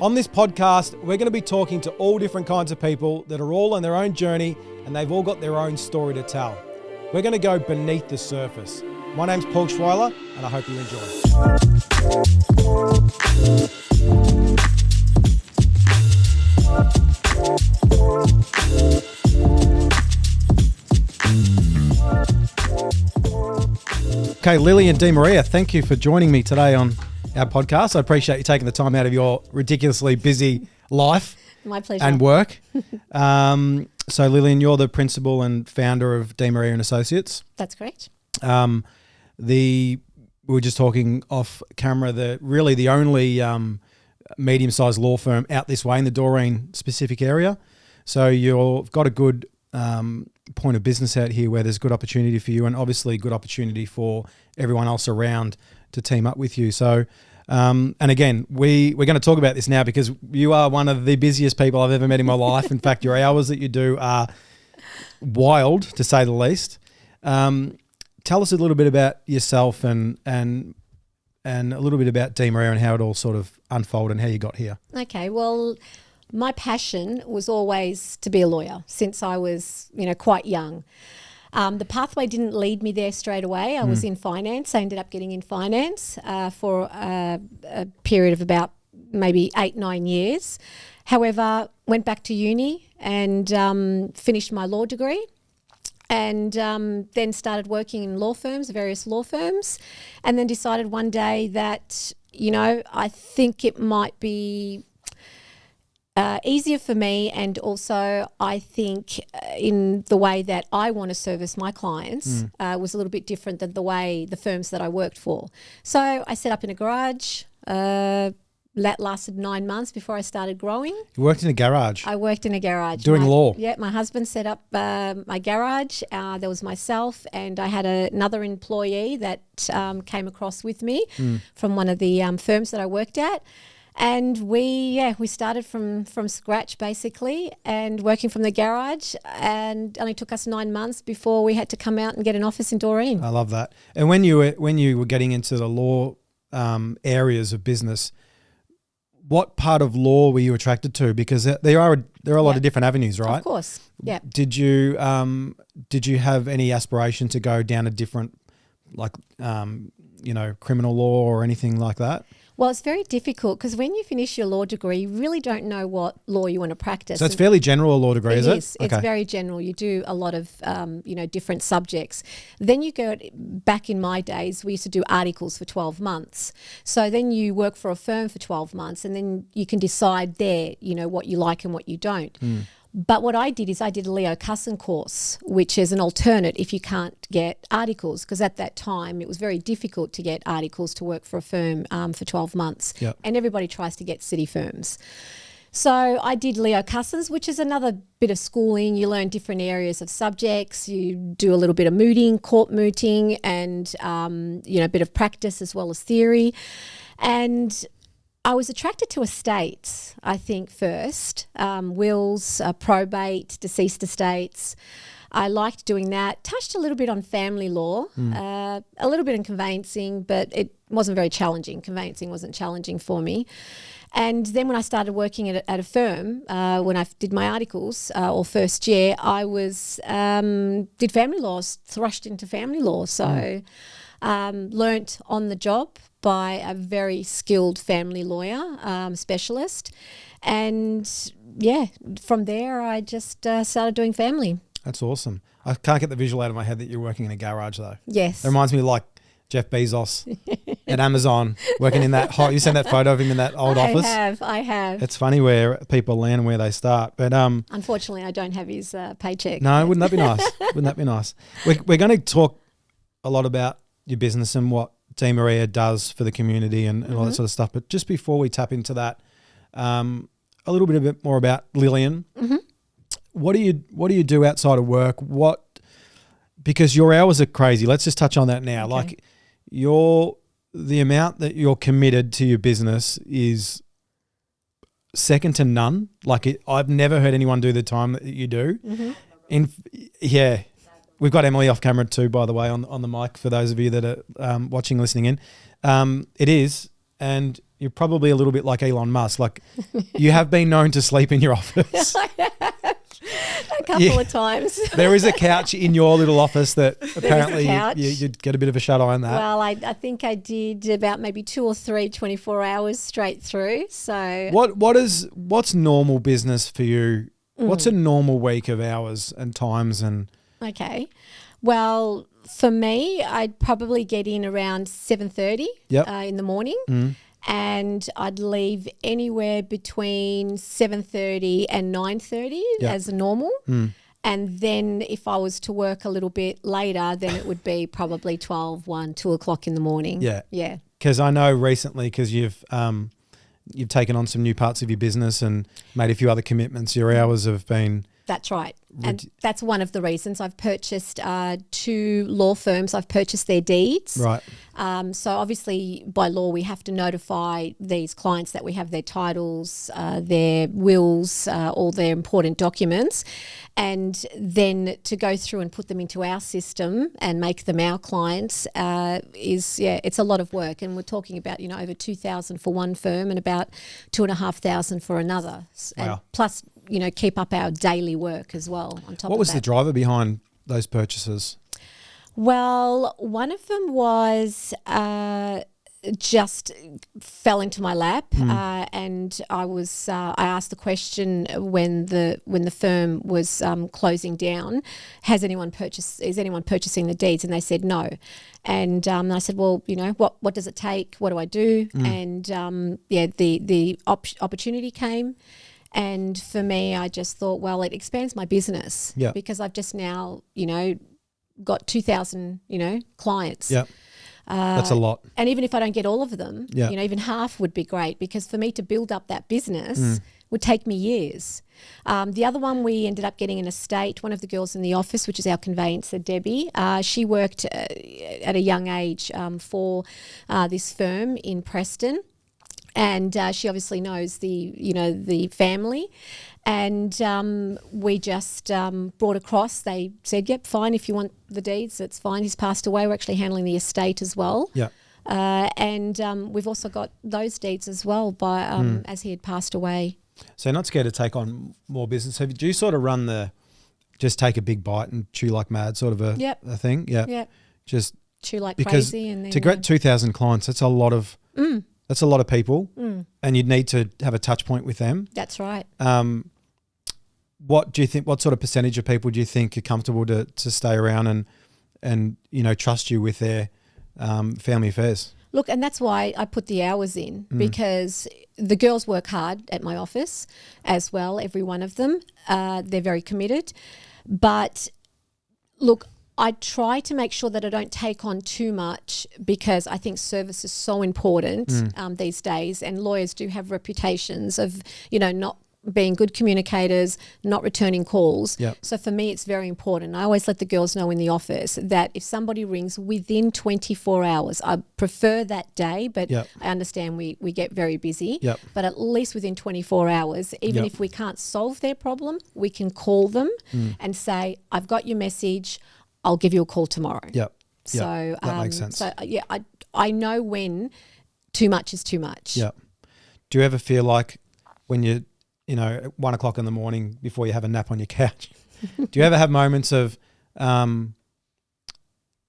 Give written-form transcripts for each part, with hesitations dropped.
On this podcast, we're going to be talking to all different kinds of people that are all on their own journey and they've all got their own story to tell. We're going to go beneath the surface. My name's Paul Schweiler and I hope you enjoy. Okay, Lillian De Maria, thank you for joining me today on our podcast. I appreciate you taking the time out of your ridiculously busy life. My pleasure. And work. So Lillian, you're the principal and founder of De Maria and Associates. That's correct. We were just talking off camera, really the only medium-sized law firm out this way in the Doreen specific area. So you've got a good point of business out here where there's good opportunity for you and obviously good opportunity for everyone else around to team up with you. So, and again, we're going to talk about this now because you are one of the busiest people I've ever met in my life. In fact, your hours that you do are wild, to say the least. Tell us a little bit about yourself and a little bit about De Maria and how it all sort of unfolded and how you got here. Okay, well, my passion was always to be a lawyer since I was, quite young. The pathway didn't lead me there straight away. I was in finance. I ended up getting in finance for a period of about maybe 8-9 years. However, went back to uni and finished my law degree and then started working in law firms, various law firms, and then decided one day that, I think it might be easier for me, and also I think in the way that I want to service my clients was a little bit different than the way the firms that I worked for. So I set up in a garage. That lasted 9 months before I started growing. You worked in a garage? I worked in a garage. Doing law? Yeah, my husband set up my garage. There was myself and I had another employee that came across with me from one of the firms that I worked at. And we started from scratch basically and working from the garage, and only took us 9 months before we had to come out and get an office in Doreen. I love that. And when you were getting into the law areas of business, what part of law were you attracted to? Because there are a lot of different avenues, right? Of course, yeah. Did you have any aspiration to go down a different, criminal law or anything like that? Well, it's very difficult because when you finish your law degree, you really don't know what law you want to practice. So it's fairly general, a law degree, is it? It is. It's very general. You do a lot of, different subjects. Then you go, back in my days, we used to do articles for 12 months. So then you work for a firm for 12 months and then you can decide there, what you like and what you don't. But what I did is I did a Leo Cusson course, which is an alternate if you can't get articles, because at that time it was very difficult to get articles to work for a firm for 12 months. Yep. And everybody tries to get city firms. So I did Leo Cusson's, which is another bit of schooling. You learn different areas of subjects. You do a little bit of mooting, court mooting, and, a bit of practice as well as theory. And I was attracted to estates, I think, first. Wills, probate, deceased estates. I liked doing that. Touched a little bit on family law, a little bit in conveyancing, but it wasn't very challenging. Conveyancing wasn't challenging for me. And then when I started working at a firm, when I did my articles, or first year, I did family laws, thrust into family law. So learnt on the job by a very skilled family lawyer, specialist. And from there I just started doing family. That's awesome. I can't get the visual out of my head that you're working in a garage though. Yes. It reminds me of Jeff Bezos at Amazon working in that you sent that photo of him in that old office? I have. It's funny where people land and where they start. But unfortunately I don't have his paycheck. No, wouldn't that be nice? Wouldn't that be nice? We're going to talk a lot about your business and what De Maria does for the community and all that sort of stuff. But just before we tap into that, a little bit more about Lillian. What do you do outside of work? Because your hours are crazy. Let's just touch on that now. Okay. The amount that you're committed to your business is second to none. I've never heard anyone do the time that you do. We've got Emily off camera too, by the way, on the mic for those of you that are watching, listening in. It is, and you're probably a little bit like Elon Musk. Like you have been known to sleep in your office. A couple of times. There is a couch in your little office that apparently you'd get a bit of a shut eye on that. Well, I think I did about maybe 2 or 3 24 hours straight through. So what's normal business for you? What's a normal week of hours and times and okay. Well, for me, I'd probably get in around 7:30 in the morning. And I'd leave anywhere between 7:30 and 9:30 as normal. And then if I was to work a little bit later, then it would be probably 12, 1, 2 o'clock in the morning. Yeah. Yeah. Because I know recently, because you've taken on some new parts of your business and made a few other commitments, your hours have been... That's right. And that's one of the reasons I've purchased 2 law firms. I've purchased their deeds. Right. So obviously by law we have to notify these clients that we have their titles, their wills, all their important documents, and then to go through and put them into our system and make them our clients it's a lot of work. And we're talking about, over 2,000 for one firm and about 2,500 for another. Wow. And plus, keep up our daily work as well on top of that. What was the driver behind those purchases? Well, one of them was just fell into my lap, and I asked the question when the firm was closing down, is anyone purchasing the deeds? And they said no. And I said, well, what does it take? What do I do? And the opportunity came. And for me, I just thought, well, it expands my business because I've just now, got 2,000, clients. Yeah. That's a lot. And even if I don't get all of them, even half would be great, because for me to build up that business would take me years. The other one, we ended up getting an estate. One of the girls in the office, which is our conveyancer, Debbie, she worked at a young age for this firm in Preston. And she obviously knows the family, and we just brought across. They said, "Yep, fine. If you want the deeds, that's fine." He's passed away. We're actually handling the estate as well. Yeah. And we've also got those deeds as well by as he had passed away. So you're not scared to take on more business. Do you sort of run the just take a big bite and chew like mad sort of a thing? Yeah. Yeah. Just chew like crazy, and then to get 2,000 clients, that's a lot of. That's a lot of people, and you'd need to have a touch point with them. That's right. What do you think? What sort of percentage of people do you think are comfortable to stay around and trust you with their family affairs? Look, and that's why I put the hours in, because the girls work hard at my office as well, every one of them. They're very committed. But look, I try to make sure that I don't take on too much, because I think service is so important these days, and lawyers do have reputations of, not being good communicators, not returning calls. Yep. So for me, it's very important. I always let the girls know in the office that if somebody rings within 24 hours, I prefer that day, but I understand we get very busy, but at least within 24 hours, even if we can't solve their problem, we can call them and say, I've got your message, I'll give you a call tomorrow. Yep. So that makes sense. So I know when too much is too much. Yep. Do you ever feel like when you're, at 1 o'clock in the morning before you have a nap on your couch, do you ever have moments of, have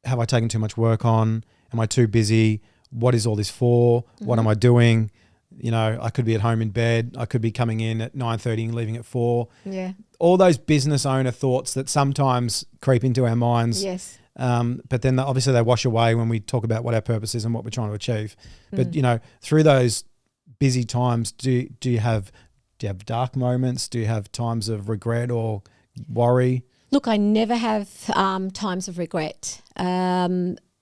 I taken too much work on? Am I too busy? What is all this for? What am I doing? I could be at home in bed. I could be coming in at 9:30 and leaving at 4. Yeah. All those business owner thoughts that sometimes creep into our minds. Yes. But then obviously they wash away when we talk about what our purpose is and what we're trying to achieve. But, through those busy times, do you have dark moments? Do you have times of regret or worry? Look, I never have times of regret.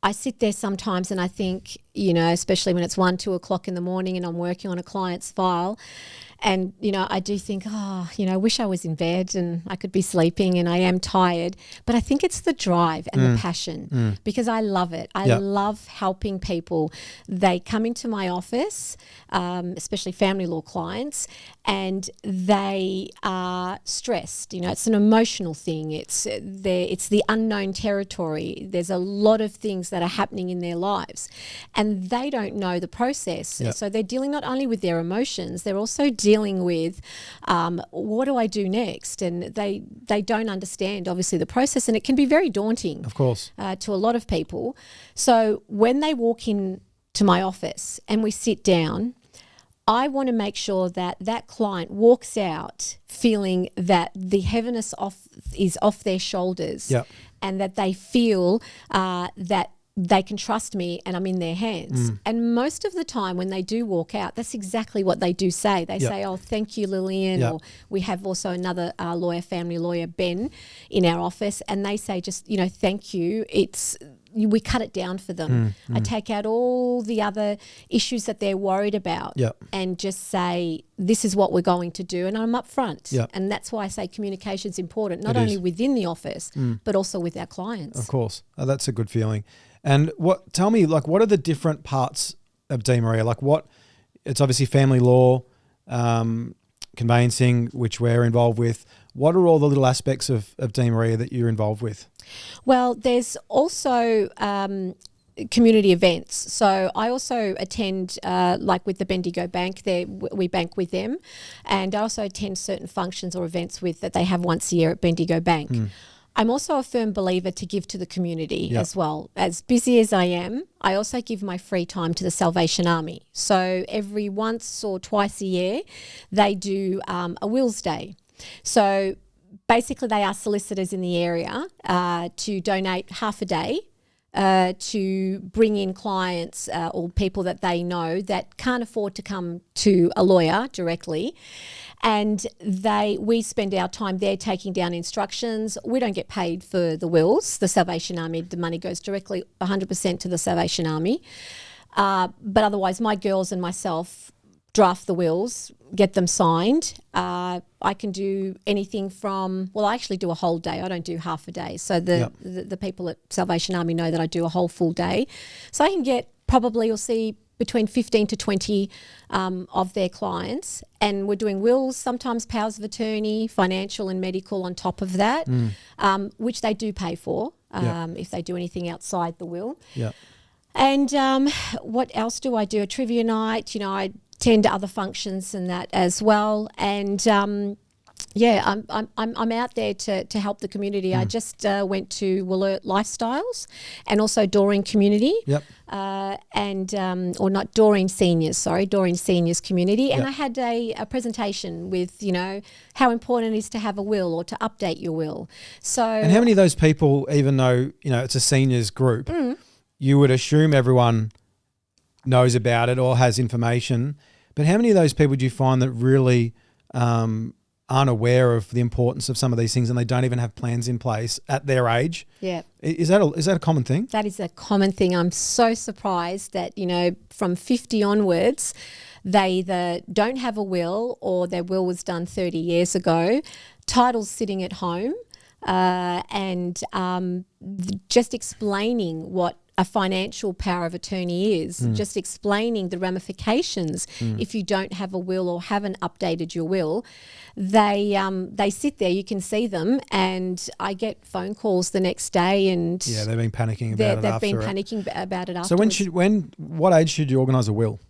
I sit there sometimes and I think, especially when it's 1, 2 o'clock in the morning and I'm working on a client's file, And, I do think, I wish I was in bed and I could be sleeping, and I am tired. But I think it's the drive and the passion, because I love it. I love helping people. They come into my office, especially family law clients, and they are stressed. It's an emotional thing. It's the unknown territory. There's a lot of things that are happening in their lives, and they don't know the process. Yep. So they're dealing not only with their emotions, they're also dealing with what do I do next? And they don't understand, obviously, the process, and it can be very daunting, Of course. to a lot of people. So when they walk in to my office and we sit down, I want to make sure that that client walks out feeling that the heaviness is off their shoulders, Yep. and that they feel that they can trust me and I'm in their hands. And most of the time when they do walk out, that's exactly what they do say. They say, oh, thank you, Lillian. Yep. Or we have also another family lawyer, Ben, in our office, and they say just, thank you. We cut it down for them. I take out all the other issues that they're worried about, Yep. and just say, this is what we're going to do. And I'm upfront. Yep. And that's why I say communication is important, not It only is. within the office, but also with our clients. Of course. That's a good feeling. And tell me, what are the different parts of De Maria? It's obviously family law, conveyancing, which we're involved with. What are all the little aspects of De Maria that you're involved with? Well, there's also community events. So I also attend, like with the Bendigo Bank, we bank with them. And I also attend certain functions or events that they have once a year at Bendigo Bank. I'm also a firm believer to give to the community as well. As busy as I am, I also give my free time to the Salvation Army. So every once or twice a year, they do a Wills Day. So basically they ask solicitors in the area to donate half a day to bring in clients or people that they know that can't afford to come to a lawyer directly. And we spend our time there taking down instructions. We don't get paid for the wills. The Salvation Army, the money goes directly 100% to the Salvation Army. But otherwise, my girls and myself draft the wills, get them signed. I can do anything from, I actually do a whole day. I don't do half a day. So the people at Salvation Army know that I do a whole full day. So I can get you'll see between 15 to 20 of their clients. And we're doing wills, sometimes powers of attorney, financial and medical on top of that, which they do pay for if they do anything outside the will. Yeah. And what else do I do? A trivia night, I attend other functions and that as well. And I'm out there to help the community. I just went to Wollert Lifestyles and also Doreen Community. Yep. Or not Doreen Seniors, Doreen Seniors Community. And I had a presentation with, how important it is to have a will or to update your will. So, and how many of those people, even though, it's a seniors group, you would assume everyone knows about it or has information, but how many of those people do you find that really aren't aware of the importance of some of these things, and they don't even have plans in place at their age? Yeah. Is that a common thing? That is a common thing. I'm so surprised that, from 50 onwards, they either don't have a will or their will was done 30 years ago, title's sitting at home, and just explaining what a financial power of attorney is, just explaining the ramifications if you don't have a will or haven't updated your will. They sit there, you can see them, and I get phone calls the next day, and they've been panicking about it. They've been panicking about it So afterwards. what age should you organise a will?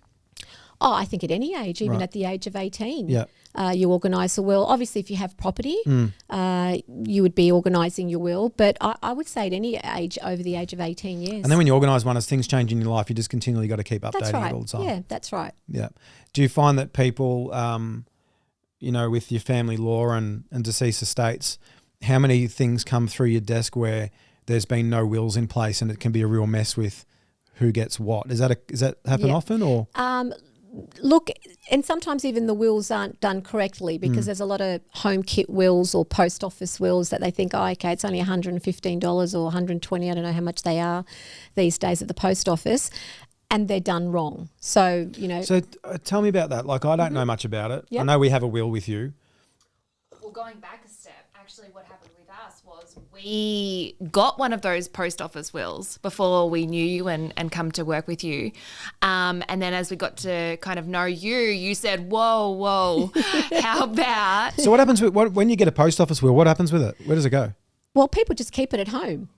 Oh, I think at any age, even at the age of 18. Yeah. You organise a will. Obviously, if you have property, you would be organising your will. But I would say at any age over the age of 18 years. And then when you organise one, as things change in your life, you just continually got to keep updating it all the time. Yeah, that's right. Yeah. Do you find that people, with your family law and deceased estates, how many things come through your desk where there's been no wills in place and it can be a real mess with who gets what? Does that happen often, or? Look, and sometimes even the wills aren't done correctly because there's a lot of home kit wills or post office wills that they think, it's only $115 or $120. I don't know how much they are these days at the post office. and they're done wrong. So, So tell me about that. Like, I don't know much about it. Yep. I know we have a will with you. Well, going back a step, actually what happened with us was we got one of those post office wills before we knew you and come to work with you. And then as we got to kind of know you said, whoa, how about... So what happens when you get a post office will? What happens with it? Where does it go? well, people just keep it at home.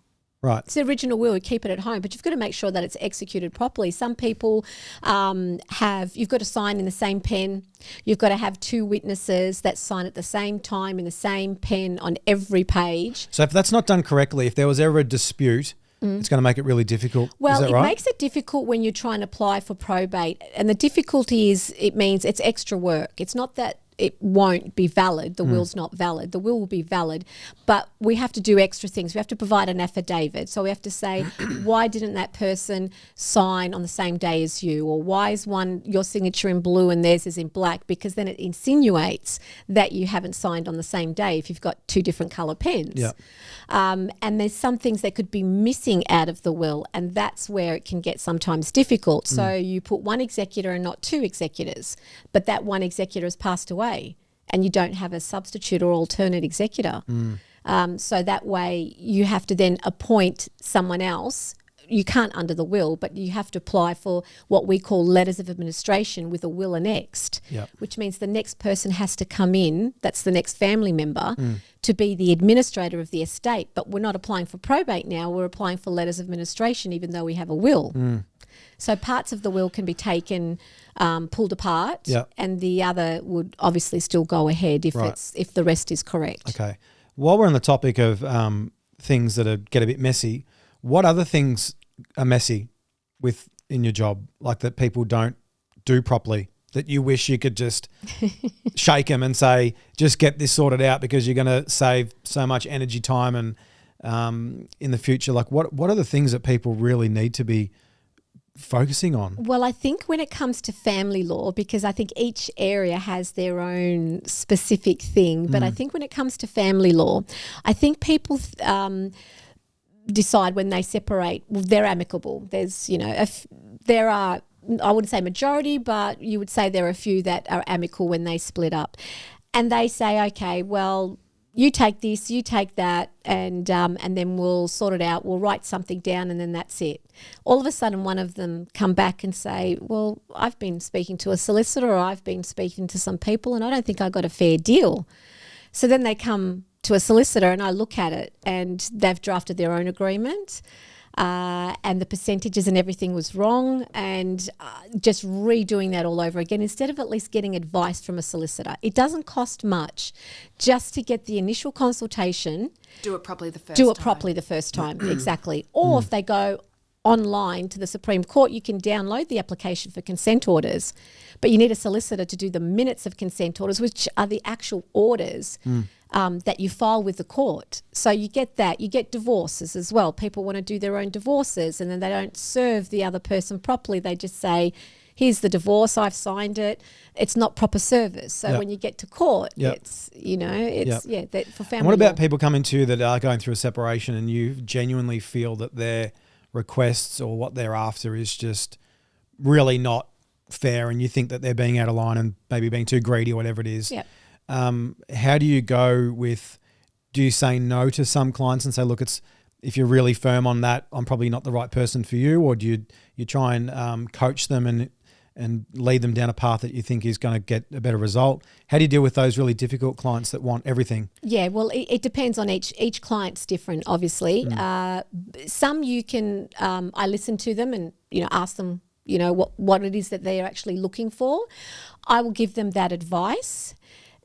Right. It's the original will, you keep it at home, but you've got to make sure that it's executed properly. Some people you've got to sign in the same pen. You've got to have 2 witnesses that sign at the same time in the same pen on every page. So if that's not done correctly, if there was ever a dispute, it's going to make it really difficult. Well, is that it right? makes it difficult when you're trying to apply for probate. And the difficulty is it means it's extra work. It's not that it won't be valid. The will's not valid. The will be valid, but we have to do extra things. We have to provide an affidavit. So we have to say, why didn't that person sign on the same day as you? Or why is your signature in blue and theirs is in black? Because then it insinuates that you haven't signed on the same day if you've got 2 different colour pens. Yeah. And there's some things that could be missing out of the will, and that's where it can get sometimes difficult. So you put 1 executor and not 2 executors, but that 1 executor has passed away and you don't have a substitute or alternate executor. So that way you have to then appoint someone else. You can't under the will, but you have to apply for what we call letters of administration with a will annexed, which means the next person has to come in, that's the next family member, to be the administrator of the estate. But we're not applying for probate now, we're applying for letters of administration even though we have a will. So parts of the will can be taken, pulled apart, and the other would obviously still go ahead if the rest is correct. Okay. While we're on the topic of things that get a bit messy, what other things are messy in your job, like that people don't do properly, that you wish you could just shake them and say, just get this sorted out because you're going to save so much energy, time, and in the future? Like, what are the things that people really need to be focusing on? Well, I think when it comes to family law, because I think each area has their own specific thing, but I think when it comes to family law, I think people decide when they separate, well, they're amicable. There's, there are, I wouldn't say majority, but you would say there are a few that are amicable when they split up. And they say, okay, well, you take this, you take that, and then we'll sort it out. We'll write something down and then that's it. All of a sudden one of them come back and say, well, I've been speaking to a solicitor or I've been speaking to some people and I don't think I got a fair deal. So then they come to a solicitor and I look at it and they've drafted their own agreement and the percentages and everything was wrong, and just redoing that all over again instead of at least getting advice from a solicitor. It doesn't cost much just to get the initial consultation. Do it properly the first time. Exactly. Or if they go online to the Supreme Court, you can download the application for consent orders, but you need a solicitor to do the minutes of consent orders, which are the actual orders that you file with the court. So you get that. You get divorces as well. People want to do their own divorces and then they don't serve the other person properly. They just say, here's the divorce, I've signed it. It's not proper service. So when you get to court, it's, that for family. And what about law. people coming to you that are going through a separation and you genuinely feel that their requests or what they're after is just really not fair and you think that they're being out of line and maybe being too greedy or whatever it is? How do you go with, do you say no to some clients and say, look, if you're really firm on that, I'm probably not the right person for you? Or do you try and coach them and lead them down a path that you think is going to get a better result? How do you deal with those really difficult clients that want everything? Yeah, well, it depends on each client's different, obviously. Some you can, I listen to them and, ask them, what it is that they are actually looking for. I will give them that advice.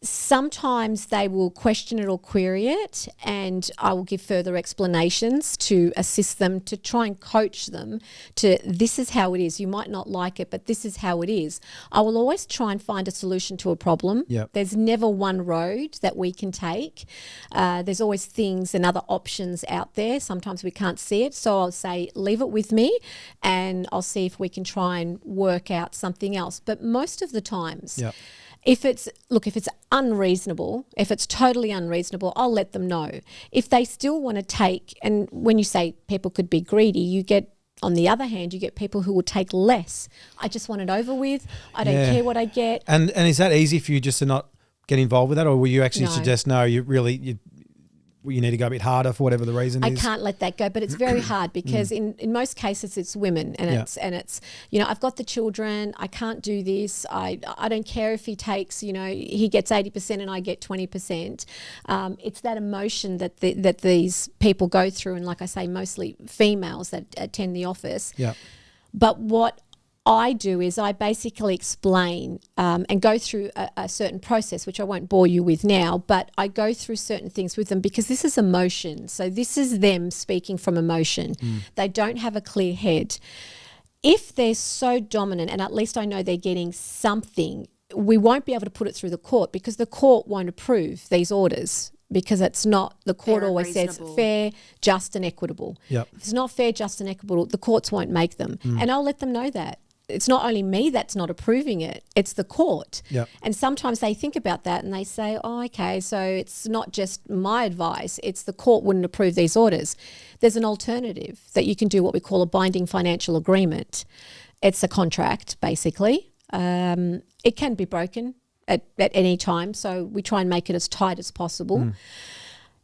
Sometimes they will question it or query it, and I will give further explanations to assist them, to try and coach them to, this is how it is. You might not like it, but this is how it is. I will always try and find a solution to a problem. There's never one road that we can take. There's always things and other options out there. Sometimes we can't see it. So I'll say, leave it with me and I'll see if we can try and work out something else. But most of the times, if it's unreasonable, if it's totally unreasonable, I'll let them know. If they still want to take, and when you say people could be greedy, you get On the other hand, you get people who will take less. I just want it over with. I don't care what I get. And is that easy for you just to not get involved with that, or will you actually No. suggest no? You need to go a bit harder for whatever the reason is. I can't let that go, but it's very hard because in most cases it's women and it's I've got the children. I can't do this. I don't care if he takes he gets 80% and I get 20%. It's that emotion that these people go through, and like I say, mostly females that attend the office. Yeah. But what I do is I basically explain and go through a certain process, which I won't bore you with now, but I go through certain things with them because this is emotion. So this is them speaking from emotion. They don't have a clear head. If they're so dominant, and at least I know they're getting something, we won't be able to put it through the court because the court won't approve these orders. Because it's not, the court always says fair, just and equitable. Yep. If it's not fair, just and equitable, the courts won't make them. And I'll let them know that. It's not only me that's not approving it, it's the court. Yep. And sometimes they think about that and they say, oh, okay, so it's not just my advice, it's the court wouldn't approve these orders. There's an alternative that you can do, what we call a binding financial agreement. It's a contract, basically. It can be broken at any time, so we try and make it as tight as possible.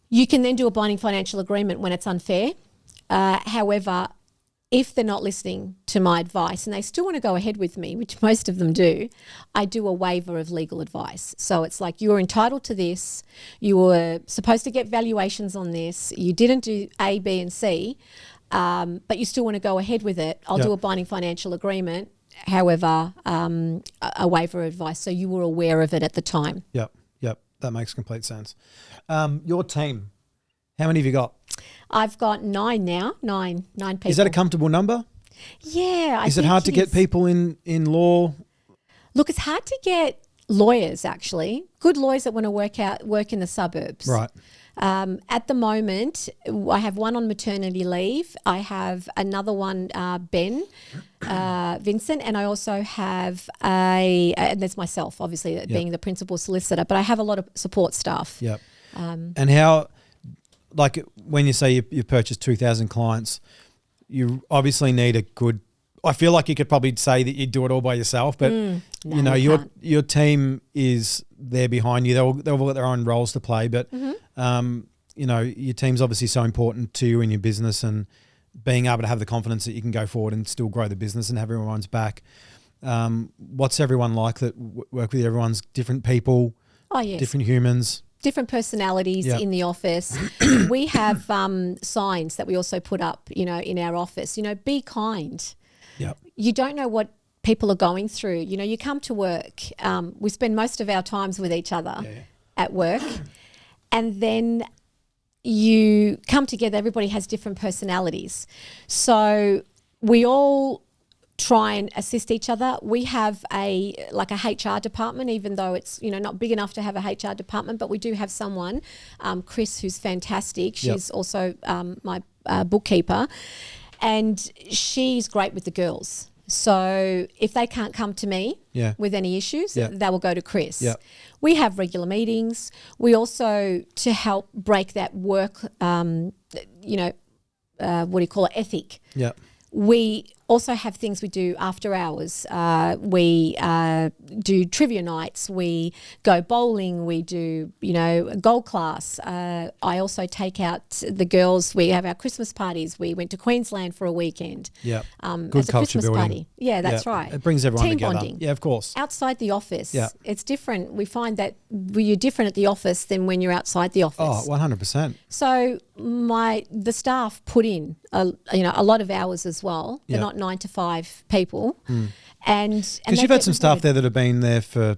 You can then do a binding financial agreement when it's unfair. However, if they're not listening to my advice and they still want to go ahead with me, which most of them do, I do a waiver of legal advice. So it's like, you're entitled to this, you were supposed to get valuations on this, you didn't do A, B and C, but you still want to go ahead with it. I'll do a binding financial agreement, however, a waiver of advice, so you were aware of it at the time. Yep. That makes complete sense. Your team, how many have you got? I've got 9 now, nine people. Is that a comfortable number? Yeah. Is it hard to get people in law? Look, it's hard to get lawyers, actually. Good lawyers that want to work in the suburbs. Right. At the moment, I have one on maternity leave. I have another one, Ben, Vincent, and I also have and there's myself, obviously, being the principal solicitor, but I have a lot of support staff. Yep. And how, like when you say you purchased 2,000 clients, you obviously need a good, I feel like you could probably say that you do it all by yourself, but your team is there behind you. They've all got their own roles to play, but your team's obviously so important to you in your business, and being able to have the confidence that you can go forward and still grow the business and have everyone's back. What's everyone like that work with you? Everyone's different people, different humans. Different personalities in the office. We have signs that we also put up, in our office. Be kind. Yep. You don't know what people are going through. You come to work. We spend most of our times with each other at work, and then you come together. Everybody has different personalities, so we all try and assist each other. We have a HR department, even though it's not big enough to have a HR department, but we do have someone, Chris, who's fantastic. She's also my bookkeeper, and she's great with the girls. So if they can't come to me with any issues, they will go to Chris. Yep. We have regular meetings. We also, to help break that work, ethic. Yeah. We also have things we do after hours. We do trivia nights. We go bowling. We do, golf class. I also take out the girls. We have our Christmas parties. We went to Queensland for a weekend. Yeah. Good as a culture Christmas building. Party. Yeah, that's right. It brings everyone Team together. bonding. Yeah, of course. Outside the office. Yeah. It's different. We find that you're different at the office than when you're outside the office. Oh, 100%. So the staff put in a lot of hours as well. They're not 9 to 5 people, and because you've had some staff there that have been there for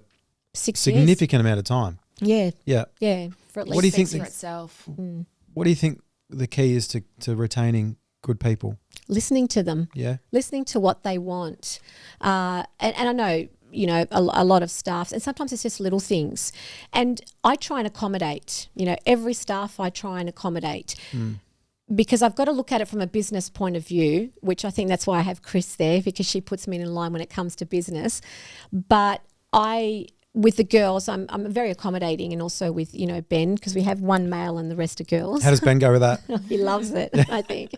6 significant amount of time. Yeah, Yeah. for at least. What do you think? Speaks for itself. What do you think the key is to retaining good people? Listening to them. Yeah, Listening to what they want, and I know. A lot of staffs, and sometimes it's just little things. And I try and accommodate, every staff I try and accommodate because I've got to look at it from a business point of view, which I think that's why I have Chris there, because she puts me in line when it comes to business. But I with the girls, I'm very accommodating, and also with, you know, Ben, because we have one male and the rest are girls. How does Ben go with that? He loves it, I think.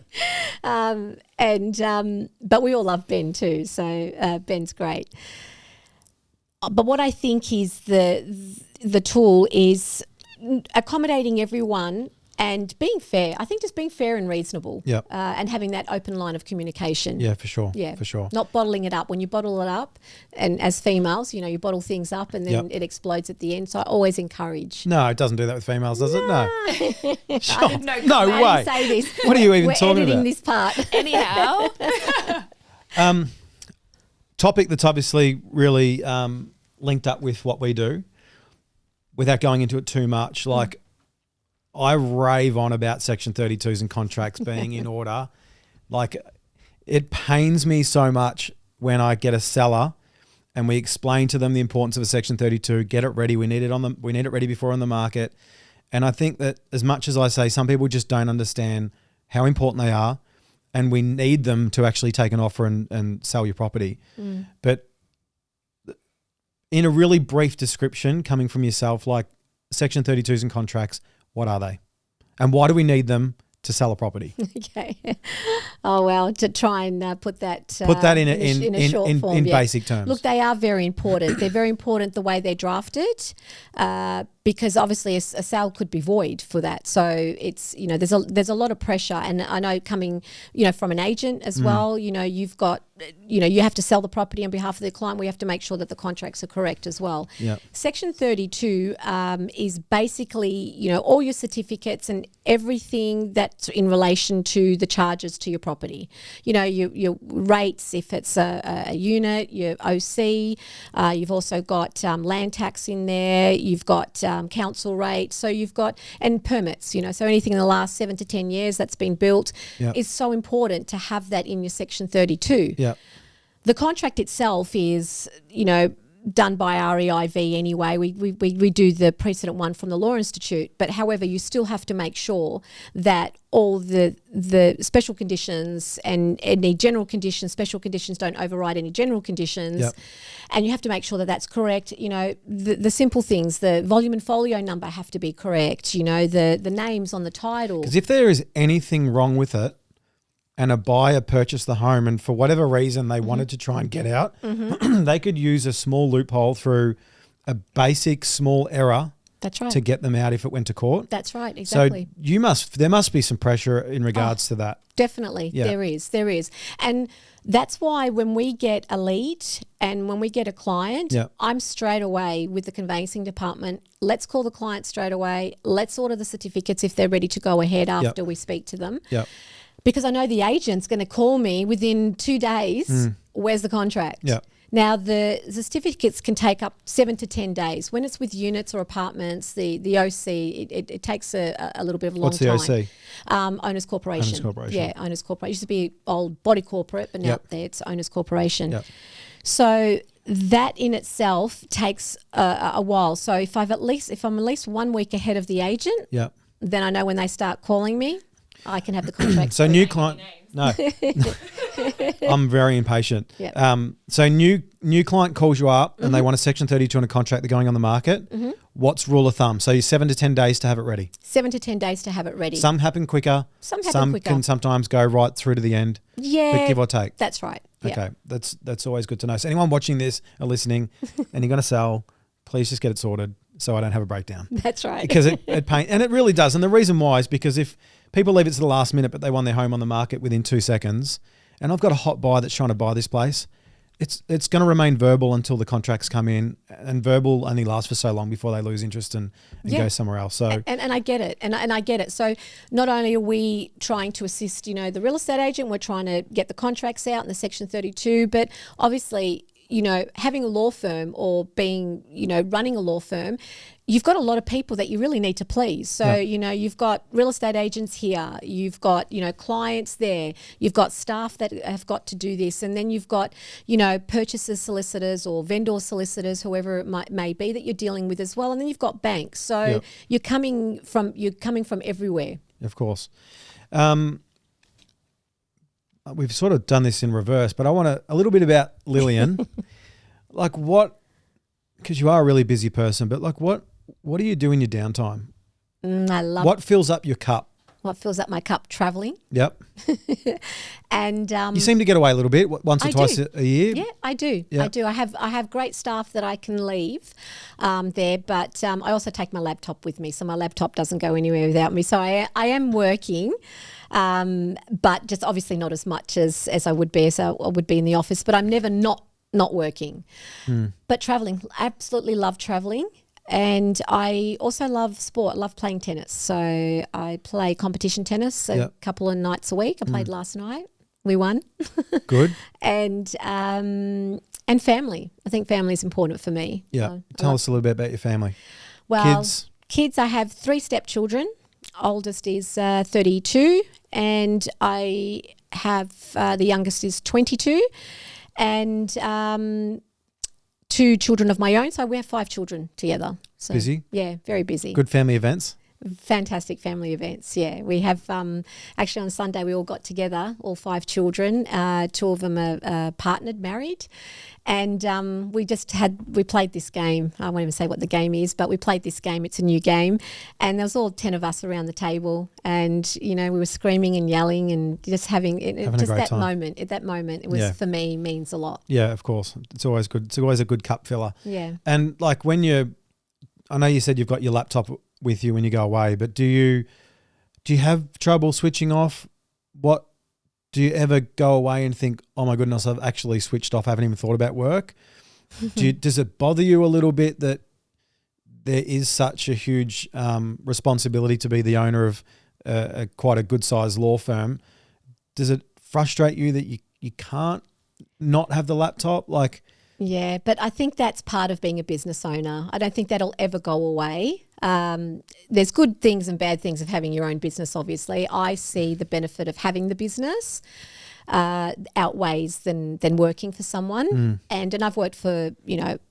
But we all love Ben too, so Ben's great. But what I think is the tool is accommodating everyone and being fair. I think just being fair and reasonable. Yep. And having that open line of communication. Yeah, for sure. Yeah, for sure. Not bottling it up. When you bottle it up, and as females, you know, you bottle things up and then it explodes at the end. So I always encourage. No, it doesn't do that with females, does it? No. Sure. No way. Say this. What are you even We're talking editing about? this part. Anyhow. Topic that's obviously really linked up with what we do, without going into it too much, like I rave on about Section 32s and contracts being in order. Like, it pains me so much when I get a seller and we explain to them the importance of a Section 32, get it ready. We need it ready before on the market. And I think that as much as I say, some people just don't understand how important they are, and we need them to actually take an offer and sell your property. But in a really brief description coming from yourself, like Section 32s and contracts, what are they? And why do we need them to sell a property? Okay. Oh, well, to try and put that in a short form. In basic terms. Look, they are very important. They're very important the way they're drafted, because obviously a sale could be void for that. So it's, you know, there's a lot of pressure, and I know coming, you know, from an agent as well, you know, you've got, you know, you have to sell the property on behalf of the client. We have to make sure that the contracts are correct as well. Yep. Section 32 is basically, you know, all your certificates and everything that's in relation to the charges to your property. You know, your rates, if it's a unit, your OC, you've also got land tax in there, you've got council rates, so you've got, and permits, you know, so anything in the last 7 to 10 years that's been built is so important to have that in your Section 32. Yeah. The contract itself is, you know, done by REIV anyway. We do the precedent one from the Law Institute, but however, you still have to make sure that all the special conditions and any general conditions, special conditions don't override any general conditions. Yep. And you have to make sure that that's correct. You know, the simple things, the volume and folio number have to be correct, you know, the names on the title. Because if there is anything wrong with it, and a buyer purchased the home and for whatever reason they wanted to try and get out, they could use a small loophole through a basic small error. That's right. To get them out if it went to court. That's right, exactly. So there must be some pressure in regards to that. Definitely, Yeah. there is. And that's why when we get a lead and when we get a client, I'm straight away with the conveyancing department. Let's call the client straight away. Let's order the certificates if they're ready to go ahead after we speak to them. Yep. Because I know the agent's going to call me within 2 days. Where's the contract? Yeah. Now, the certificates can take up 7 to 10 days. When it's with units or apartments, the OC, it takes a little bit of a long time. What's the OC? Owners Corporation. Owners Corporation. Yeah, Owners Corporation. It used to be old body corporate, but now there it's Owners Corporation. Yep. So that in itself takes a while. So if I'm at least 1 week ahead of the agent, then I know when they start calling me, I can have the contract. So new client, no, I'm very impatient. Yep. So new client calls you up and they want a Section 32 and a contract. They're going on the market. What's rule of thumb? So you're 7 to 10 days to have it ready. 7 to 10 days to have it ready. Some happen quicker. Some can sometimes go right through to the end. Yeah, but give or take. That's right. Okay, that's always good to know. So anyone watching this or listening, and you're going to sell, please just get it sorted so I don't have a breakdown. That's right. Because it pains, and it really does. And the reason why is because if people leave it to the last minute, but they want their home on the market within 2 seconds, and I've got a hot buyer that's trying to buy this place, it's going to remain verbal until the contracts come in, and verbal only lasts for so long before they lose interest and go somewhere else. So and I get it, and I get it. So not only are we trying to assist, the real estate agent, we're trying to get the contracts out in the Section 32, but obviously, having a law firm or being, running a law firm, you've got a lot of people that you really need to please. So, you've got real estate agents here, you've got, clients there, you've got staff that have got to do this. And then you've got, purchasers solicitors or vendor solicitors, whoever it may be that you're dealing with as well. And then you've got banks. So you're coming from everywhere. Of course. We've sort of done this in reverse, but I want a little bit about Lillian. Like what because you are a really busy person, but like what do you do in your downtime? I love What fills up your cup? what fills up my cup. Traveling. Yep. And You seem to get away a little bit, once or I twice do. a year. Yeah, I do. Yeah. I do. I have great staff that I can leave there, but I also take my laptop with me, so my laptop doesn't go anywhere without me. So I am working, but just obviously not as much as I would be in the office. But I'm never not working. But traveling, absolutely love traveling. And I also love sport. I love playing tennis. So I play competition tennis a couple of nights a week. I played last night. We won. Good. And family. I think family is important for me. Yeah. Tell us a little bit about your family. Well, kids, I have 3 stepchildren. Oldest is 32, and I have the youngest is 22, and 2 children of my own. So we have 5 children together. So, busy? Yeah, very busy. Good family events? Fantastic family events, yeah. We have, actually on Sunday we all got together, all 5 children. 2 of them are partnered, married. And we played this game. I won't even say what the game is, but we played this game. It's a new game. And there was all 10 of us around the table. And, we were screaming and yelling and just having just that time. At that moment, it was, for me, means a lot. Yeah, of course. It's always good. It's always a good cup filler. Yeah. And like I know you said you've got your laptop with you when you go away, but do you have trouble switching off? What do you ever go away and think, oh my goodness, I've actually switched off, I haven't even thought about work? Does it bother you a little bit that there is such a huge responsibility to be the owner of quite a good sized law firm? Does it frustrate you that you can't not have the laptop? Like, yeah, but I think that's part of being a business owner. I don't think that'll ever go away. There's good things and bad things of having your own business, obviously. I see the benefit of having the business outweighs than working for someone. And I've worked for,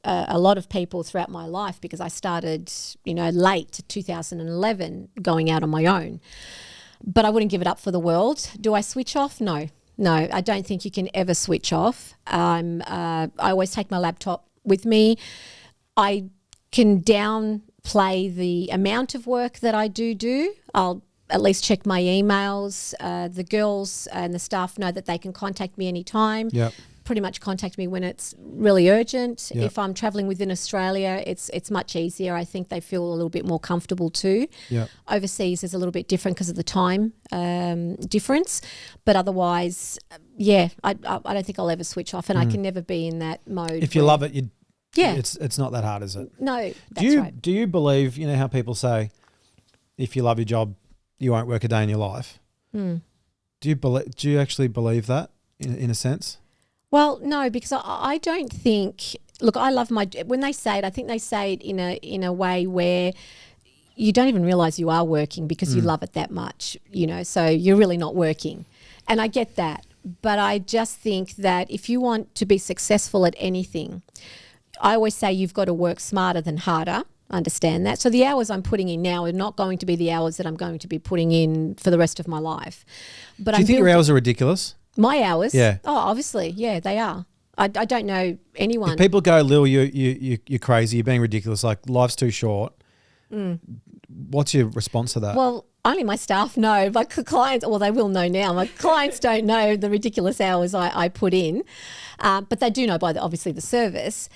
a lot of people throughout my life because I started, late 2011 going out on my own. But I wouldn't give it up for the world. Do I switch off? No, I don't think you can ever switch off. I always take my laptop with me. I can downplay the amount of work that I do. I'll at least check my emails. The girls and the staff know that they can contact me anytime. Yep. Pretty much contact me when it's really urgent. Yep. If I'm travelling within Australia, it's much easier. I think they feel a little bit more comfortable too. Yep. Overseas is a little bit different because of the time difference. But otherwise, I don't think I'll ever switch off, and I can never be in that mode. If you love it, yeah, it's not that hard, is it? No, that's right. Do you believe, how people say, if you love your job, you won't work a day in your life? Do you actually believe that in a sense? Well, no, because I don't think. Look, I love when they say it. I think they say it in a way where you don't even realise you are working because you love it that much. So you're really not working, and I get that. But I just think that if you want to be successful at anything, I always say you've got to work smarter than harder. Understand that. So the hours I'm putting in now are not going to be the hours that I'm going to be putting in for the rest of my life. But do you think your hours are ridiculous? My hours? Yeah. Oh, obviously. Yeah, they are. I don't know anyone. If people go, Lil, you're crazy, you're being ridiculous, like life's too short. What's your response to that? Well, only my staff know. My clients, well, they will know now. My clients don't know the ridiculous hours I put in, but they do know by obviously the service.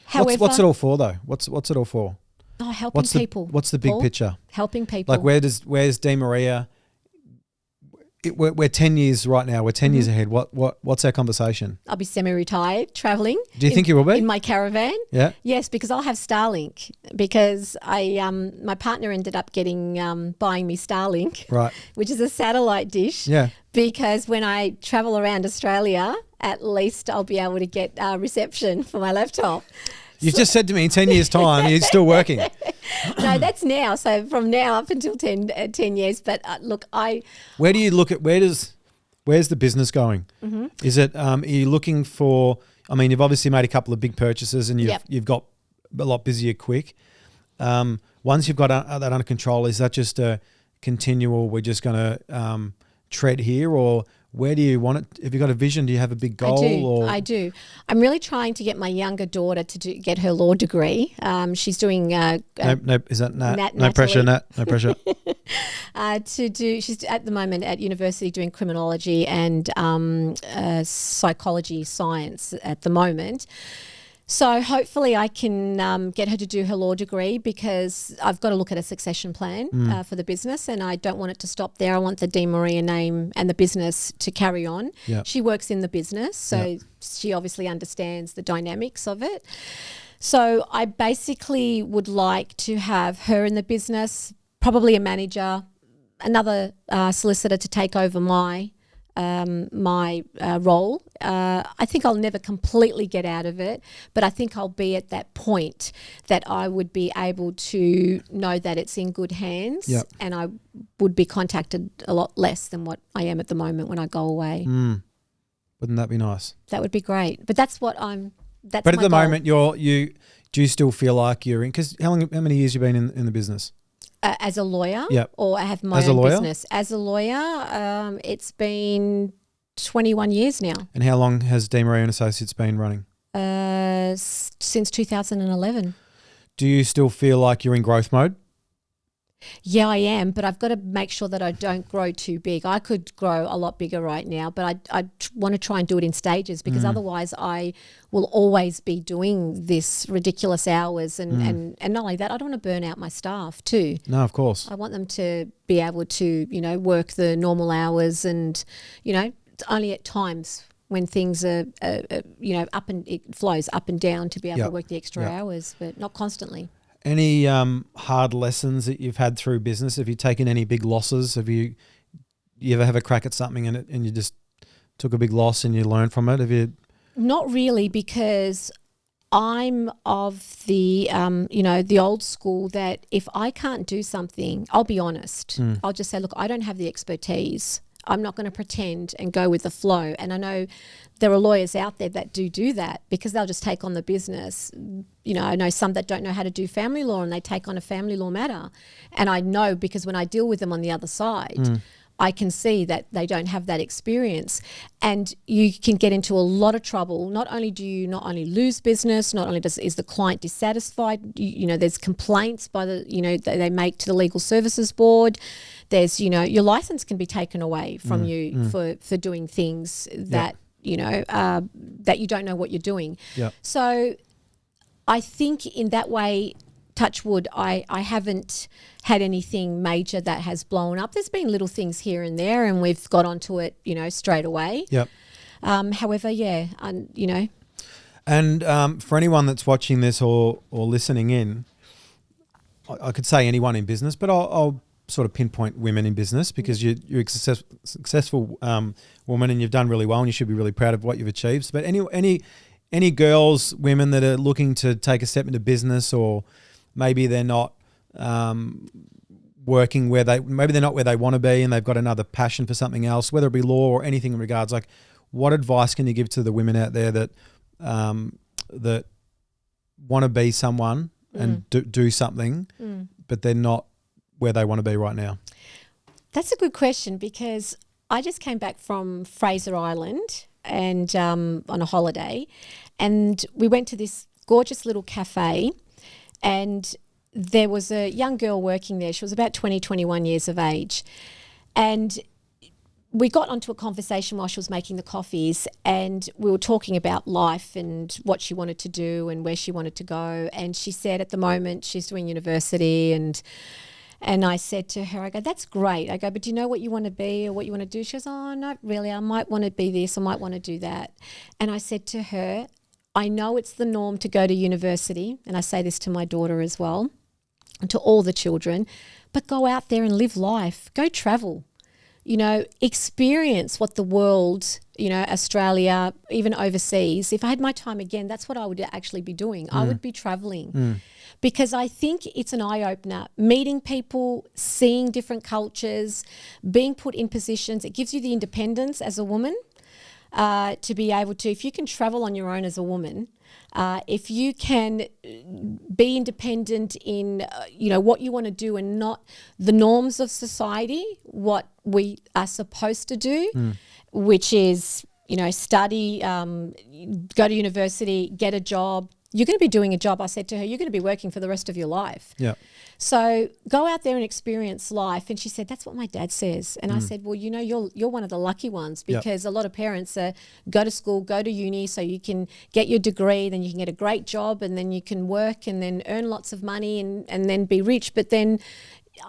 However, what's it all for though? What's it all for? Oh, helping people. What's the big Paul? picture? Helping people. Like where's De Maria? We're 10 years right now. We're 10 years ahead. What's our conversation? I'll be semi-retired, travelling. Do you think you will be? In my caravan? Yeah. Yes, because I'll have Starlink. Because my partner ended up buying me Starlink, right? Which is a satellite dish. Yeah. Because when I travel around Australia, at least I'll be able to get reception for my laptop. You've just said to me in 10 years' time, you're still working. No, that's now. So from now up until 10 years. But look, where do you look at, where's the business going? Is it, are you looking for, you've obviously made a couple of big purchases and you've got a lot busier quick. Once you've got that under control, is that just a continual, we're just going to tread here, or where do you want it? Have you got a vision? Do you have a big goal? I do. I'm really trying to get my younger daughter to get her law degree. She's doing no, is that Nat? No Natalie. pressure, Nat. No pressure. She's at the moment at university doing criminology and psychology science at the moment. So hopefully I can get her to do her law degree, because I've got to look at a succession plan for the business, and I don't want it to stop there. I want the De Maria name and the business to carry on. Yep. She works in the business, so she obviously understands the dynamics of it. So I basically would like to have her in the business, probably a manager, another solicitor to take over my role. I think I'll never completely get out of it, but I think I'll be at that point that I would be able to know that it's in good hands, and I would be contacted a lot less than what I am at the moment when I go away. Wouldn't that be nice? That would be great. But that's what I'm. That's but my at the goal. moment, do you still feel like you're in? Because how many years you been in the business? As a lawyer, or I have my As a own lawyer? business. As a lawyer, it's been 21 years now. And how long has De Maria and Associates been running? Since 2011. Do you still feel like you're in growth mode? Yeah, I am, but I've got to make sure that I don't grow too big. I could grow a lot bigger right now, but I want to try and do it in stages, because otherwise I will always be doing this ridiculous hours. And not only that, I don't want to burn out my staff too. No, of course. I want them to be able to, work the normal hours, and, it's only at times when things are, up, and it flows up and down to be able to work the extra hours, but not constantly. Any hard lessons that you've had through business? Have you taken any big losses? Have you ever have a crack at something and you just took a big loss and you learned from it? Have you? Not really, because I'm of the, the old school that if I can't do something, I'll be honest. I'll just say, look, I don't have the expertise. I'm not going to pretend and go with the flow. And I know there are lawyers out there that do that, because they'll just take on the business. I know some that don't know how to do family law, and they take on a family law matter. And I know, because when I deal with them on the other side, I can see that they don't have that experience, and you can get into a lot of trouble. Not only do you not only lose business, not only is the client dissatisfied, there's complaints by they make to the Legal Services Board. There's, your license can be taken away from you for doing things that, that you don't know what you're doing. Yep. So I think in that way, touch wood, I haven't had anything major that has blown up. There's been little things here and there, and we've got onto it, straight away. Yep. However, And for anyone that's watching this or listening in, I could say anyone in business, but I'll sort of pinpoint women in business, because you're a successful woman, and you've done really well, and you should be really proud of what you've achieved. But any girls, women that are looking to take a step into business, or maybe they're not working maybe they're not where they want to be, and they've got another passion for something else, whether it be law or anything in regards, like, what advice can you give to the women out there that that want to be someone and do something, but they're not where they want to be right now? That's a good question, because I just came back from Fraser Island and on a holiday, and we went to this gorgeous little cafe, and there was a young girl working there. She was about 20, 21 years of age, and we got onto a conversation while she was making the coffees, and we were talking about life and what she wanted to do and where she wanted to go. And she said at the moment she's doing university, and I said to her, I go, that's great. I go, but do you know what you want to be or what you want to do? She goes, oh, not really. I might want to be this. I might want to do that. And I said to her, I know it's the norm to go to university, and I say this to my daughter as well, and to all the children, but go out there and live life. Go travel. Experience what the world, Australia, even overseas. If I had my time again, that's what I would actually be doing. I would be traveling, because I think it's an eye-opener. Meeting people, seeing different cultures, being put in positions. It gives you the independence as a woman to be able to, if you can travel on your own as a woman, if you can be independent in, what you want to do and not the norms of society, what we are supposed to do, which is, study, go to university, get a job. You're going to be doing a job. I said to her, you're going to be working for the rest of your life. Yeah. So go out there and experience life. And she said, that's what my dad says. And I said, well, you're one of the lucky ones, because a lot of parents go to school, go to uni so you can get your degree, then you can get a great job, and then you can work and then earn lots of money and then be rich. But then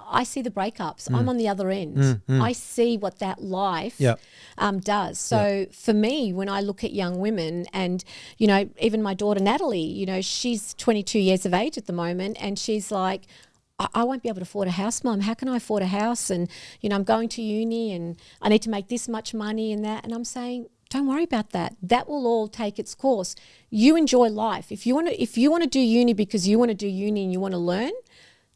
I see the breakups. I'm on the other end. I see what that life does. So for me, when I look at young women and, even my daughter Natalie, she's 22 years of age at the moment, and she's like, I won't be able to afford a house, Mum. How can I afford a house? And, I'm going to uni and I need to make this much money and that. And I'm saying, don't worry about that. That will all take its course. You enjoy life. If you want to do uni because you want to do uni and you want to learn,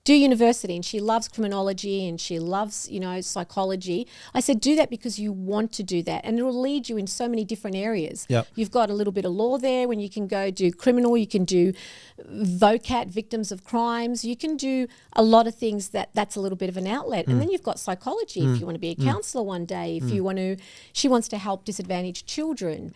do university. And she loves criminology and she loves, psychology. I said, do that because you want to do that. And it will lead you in so many different areas. Yep. You've got a little bit of law there when you can go do criminal, you can do VOCAT, victims of crimes. You can do a lot of things that's a little bit of an outlet. And then you've got psychology if you want to be a counsellor one day, if you want to, she wants to help disadvantaged children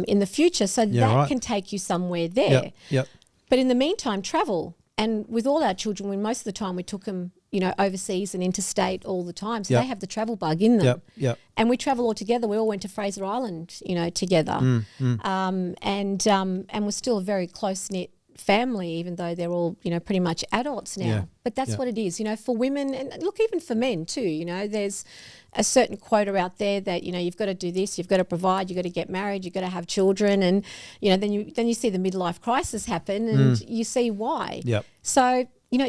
in the future. So that can take you somewhere there. Yep. But in the meantime, travel. And with all our children, most of the time we took them, overseas and interstate all the time. So they have the travel bug in them. Yep. And we travel all together. We all went to Fraser Island, together. And we're still a very close-knit family, even though they're all, pretty much adults now. Yeah. But that's what it is, for women, and look, even for men too, there's a certain quota out there that, you've got to do this, you've got to provide, you've got to get married, you've got to have children, and, then you see the midlife crisis happen and you see why. Yep. So,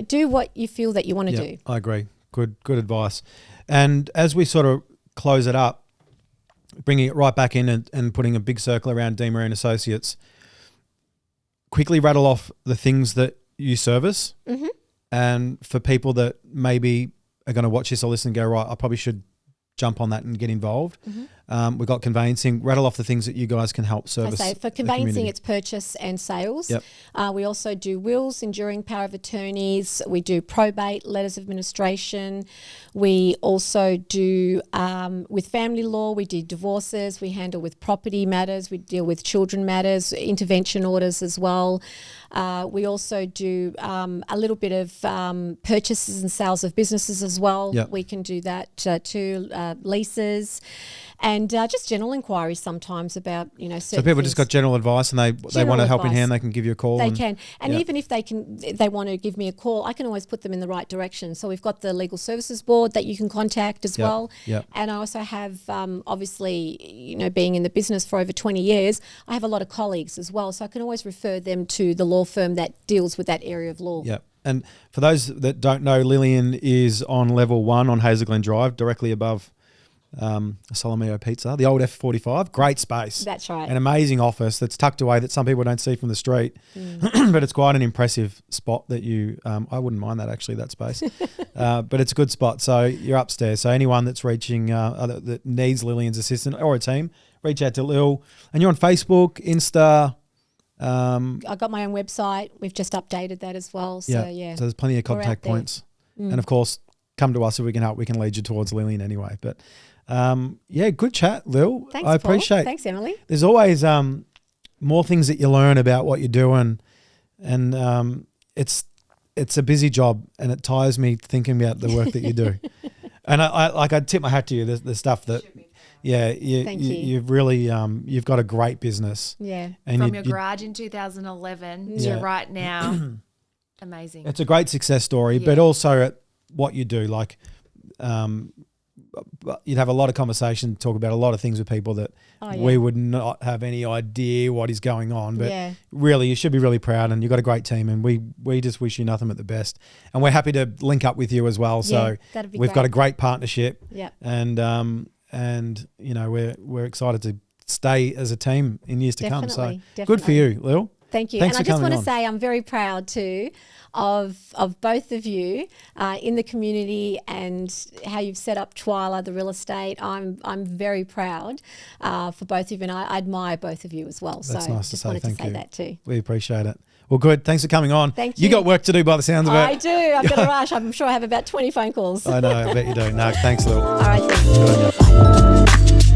do what you feel that you want to do. I agree. Good advice. And as we sort of close it up, bringing it right back in and putting a big circle around De Maria and Associates, quickly rattle off the things that you service. And for people that maybe are going to watch this or listen and go, right, I probably should jump on that and get involved. We've got conveyancing. Rattle off the things that you guys can help service. I say for conveyancing, it's purchase and sales. Yep. We also do wills, enduring power of attorneys. We do probate, letters of administration. We also do with family law. We do divorces. We handle with property matters. We deal with children matters, intervention orders as well. We also do a little bit of purchases and sales of businesses as well. Yep. We can do that too, leases. And just general inquiries sometimes about, certain So people things. just got general advice and they want a helping hand, they can give you a call. They can. And even if they want to give me a call, I can always put them in the right direction. So we've got the Legal Services Board that you can contact as well. Yep. And I also have, obviously, being in the business for over 20 years, I have a lot of colleagues as well. So I can always refer them to the law firm that deals with that area of law. Yep. And for those that don't know, Lillian is on level 1 on Hazel Glen Drive, directly above Solomeo Pizza, the old F45. Great space. That's right. An amazing office that's tucked away that some people don't see from the street. But it's quite an impressive spot that you, I wouldn't mind that actually, that space. But it's a good spot. So you're upstairs. So anyone that's reaching, that needs Lillian's assistance or a team, reach out to Lil. And you're on Facebook, Insta. I got my own website. We've just updated that as well. So So there's plenty of contact points. And of course, come to us if we can help. We can lead you towards Lillian anyway. But good chat, Lil. Thanks, I appreciate. Paul. Thanks, Emily. There's always more things that you learn about what you're doing, and it's a busy job, and it tires me thinking about the work that you do. And I tip my hat to you. The stuff that. Yeah, you've really you've got a great business. Yeah, and from your garage in 2011 to right now, amazing. It's a great success story, but also at what you do. Like, you'd have a lot of conversation, talk about a lot of things with people that we would not have any idea what is going on. But really, you should be really proud, and you've got a great team, and we just wish you nothing but the best. And we're happy to link up with you as well. So we've got a great partnership. Yeah, and we're excited to stay as a team in years to come. So good for you, Lil. Thank you. Thanks and for I just want to on. say I'm very proud too of both of you in the community and how you've set up Twyla, the real estate. I'm very proud for both of you, and I admire both of you as well. That's so nice just to say. wanted Thank to say you. that too. We appreciate it. Well, good. Thanks for coming on. Thank you. You got work to do by the sounds of it. I do. I've got a rush. I'm sure I have about 20 phone calls. I know. I bet you do. No, thanks, Lil. All right. Good on you. Bye.